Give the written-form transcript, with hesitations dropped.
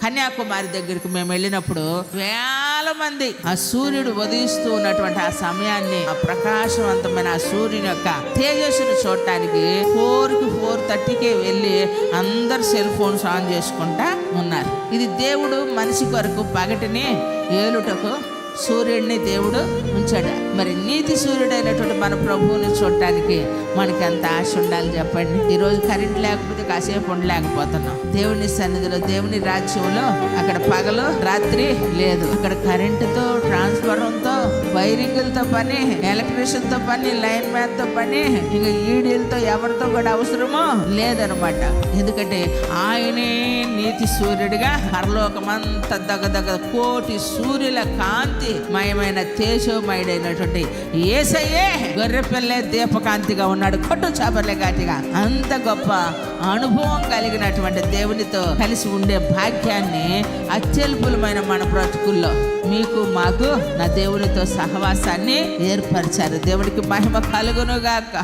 కన్యాకుమారి దగ్గరికి మేము వెళ్ళినప్పుడు వేల మంది ఆ సూర్యుడు ఉదయిస్తూ ఉన్నటువంటి ఆ సమయాన్ని, ఆ ప్రకాశవంతమైన ఆ సూర్యుని యొక్క తేజస్సును చూడటానికి 4కి 4:30కే వెళ్ళి అందరు సెల్ ఫోన్స్ ఆన్ చేసుకుంటా ఉన్నారు. ఇది దేవుడు మనిషి కొరకు పగటిని ఏలుటకు సూర్యుడిని దేవుడు ఉంచాడు. మరి నీతి సూర్యుడైనటువంటి మన ప్రభువుని చూడటానికి మనకి ఎంత ఆశ ఉండాలి చెప్పండి. ఈరోజు కరెంట్ లేకపోతే కాసేపు ఉండలేకపోతున్నాం. దేవుని సన్నిధిలో, దేవుని రాజ్యంలో అక్కడ పగలు రాత్రి లేదు. అక్కడ కరెంటుతో, ట్రాన్స్ఫార్మర్తో, వైరింగులతో పని, ఎలక్ట్రీషియన్తో పని, లైన్ మ్యాన్తో పని, ఇంకా ఈడీలతో ఎవరితో కూడా అవసరమో లేదనమాట. ఎందుకంటే ఆయనే నీతి సూర్యుడిగా పరలోకమంతా దగ్గర కోటి సూర్యుల కాంతి మయమైన తేజోమయుడైనటువంటి యేసయ్యే గొర్రెపిల్లే దీపకాంతిగా ఉన్నాడు. కొట్టు చాపర్లే ఘాటిగా. అంత గొప్ప అనుభవం కలిగినటువంటి దేవునితో కలిసి ఉండే భాగ్యాన్ని అత్యల్పులమైన మన బ్రతుకుల్లో మీకు మాకు నా దేవునితో సహవాసాన్ని ఏర్పరిచారు. దేవుడికి మహిమ కలుగునుగాక.